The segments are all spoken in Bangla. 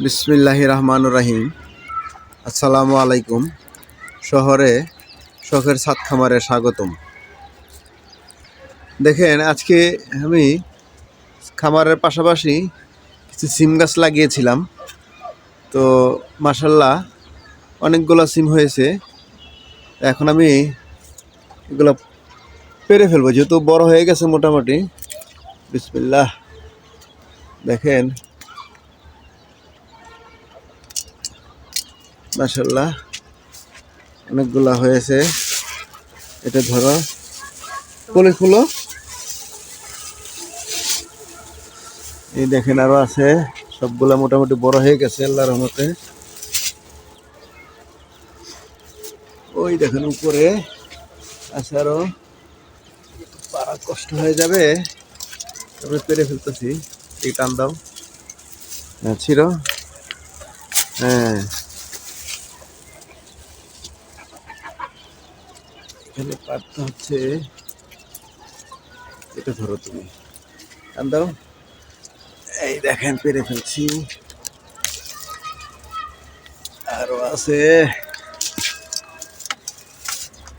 বিসমিল্লাহির রহমানির রহিম। আসসালামু আলাইকুম। শহরে শখের ছাদ খামারে স্বাগতম। দেখেন, আজকে আমি খামারের পাশাপাশি কিছু সিম গাছ লাগিয়েছিলাম। তো মাশাল্লাহ অনেকগুলো সিম হয়েছে। এখন আমি এগুলো পেরে ফেলবো, যেহেতু বড় হয়ে গেছে মোটামুটি। বিসমিল্লাহ। দেখেন মাশাল্লাহ অনেকগুলা হয়েছে। এটা ধরো কলি ফুলো। এই দেখেন আরো আছে, সবগুলা মোটামুটি বড় হয়ে গেছে আল্লাহর রহমতে। ওই দেখেন উপরে আছে আরো, পারা কষ্ট হয়ে যাবে, তবে পেরে ফেলতেছি। এই টান দাও। হ্যাঁ ছিল। হ্যাঁ, এখানে পারতে হচ্ছে। এটা ধরো তুমি, টান দাও। এই দেখেন পেরে ফেলছি। আরো আছে।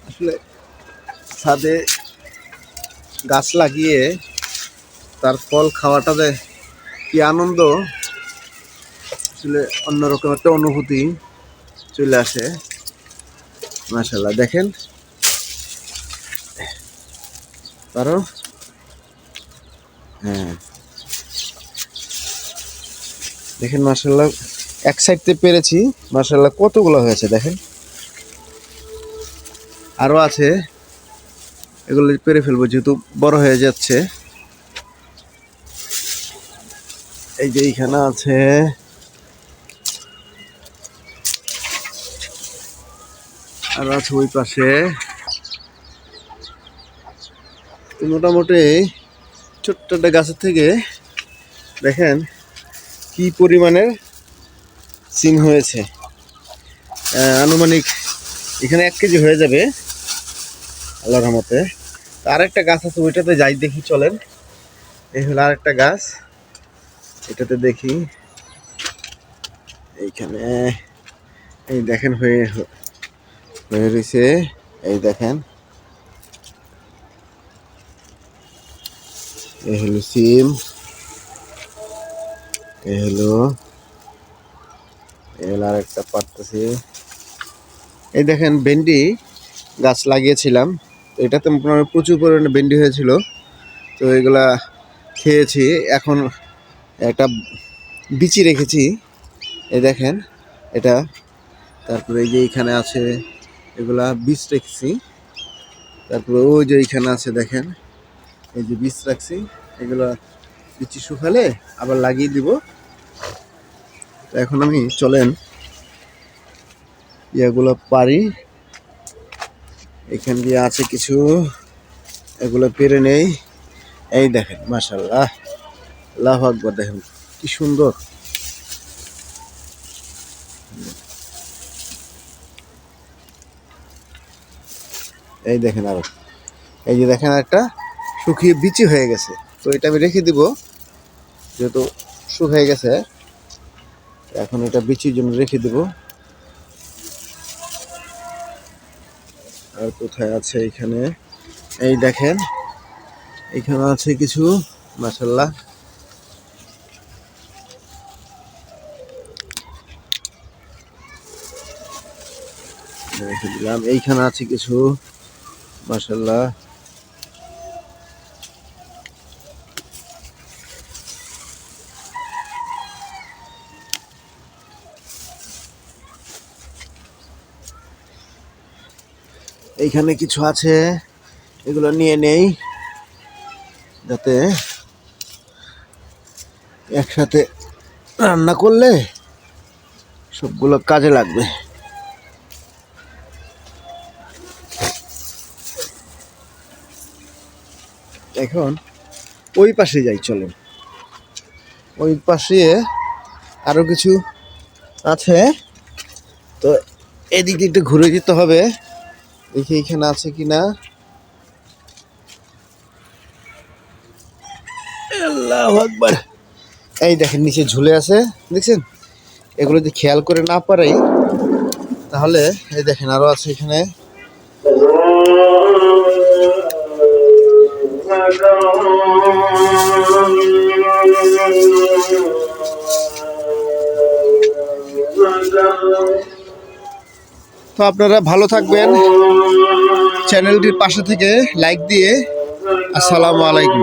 আসলে ছাদে গাছ লাগিয়ে তার ফল খাওয়াটাতে কি আনন্দ, আসলে অন্যরকম একটা অনুভূতি চলে আসে। মাশাআল্লাহ দেখেন পারো। হ্যাঁ দেখেন মাশাআল্লাহ, এক সাইড থেকে পেরেছি। মাশাআল্লাহ কতগুলো হয়েছে দেখেন। আরো আছে, এগুলো পেরে ফেলবো যেহেতু বড় হয়ে যাচ্ছে। এই যে এইখানে আছে, আর আছে ওই পাশে। মোটামুটি ছোট্ট একটা গাছের থেকে দেখেন কি পরিমাণের সিম হয়েছে। আনুমানিক এখানে 1 কেজি হয়ে যাবে আল্লাহর রহমতে। আর একটা গাছ আছে, ওইটাতে যাই দেখি চলেন। এই হলো আর একটা গাছ, এটাতে দেখি। এইখানে এই দেখেন হয়ে হয়ে রয়েছে। এই দেখেন, এই হলো সিম, এই হলো আর একটা পারতেছি। এই দেখেন ভেন্ডি গাছ লাগিয়েছিলাম, তো এটাতে প্রচুর পরিমাণে ভেন্ডি হয়েছিল। তো এগুলা খেয়েছি। এখন একটা বিচি রেখেছি, এই দেখেন এটা। তারপরে এই যে এইখানে আছে, এগুলা বীজ রেখেছি। তারপরে ওই যে এইখানে আছে দেখেন, এই যে বীজ রাখছি। এগুলা বিচি শুকালে আবার লাগিয়ে দিব। তো এখন আমি চলেন ইয়াগুলো পারি। এখান দিয়ে আছে কিছু, এগুলো পেরে নেই। এই দেখেন মাশাআল্লাহ, আল্লাহু আকবার, দেখেন কি সুন্দর। এই দেখেন আরো, এই যে দেখেন একটা শুকিয়ে বিচি হয়ে গেছে। তো এটা আমি রেখে দিব, যেহেতু শুকিয়ে গেছে। এখন এটা বিচির জন্য রেখে দিব। আর কোথায় আছে এখানে, এই দেখেন এখানে আছে কিছু। মাশাআল্লাহ রেখে দিলাম। এইখানে আছে কিছু। মাশাআল্লাহ এইখানে কিছু আছে, এগুলো নিয়ে নেই, যাতে একসাথে রান্না করলে সবগুলো কাজে লাগবে। এখন ওই পাশে যাই চলেন। ওই পাশে আরো কিছু আছে, তো এদিকে একটু ঘুরে যেতে হবে, দেখি এখানে আছে কিনা। আল্লাহু আকবার। এই দেখেন নিচে ঝুলে আছে, দেখছেন? এগুলো যদি খেয়াল করে না পারি তাহলে এই দেখেন আরো আছে এখানে। তো আপনারা ভালো থাকবেন, চ্যানেলটির পাশে থেকে লাইক দিয়ে। আসসালামু আলাইকুম।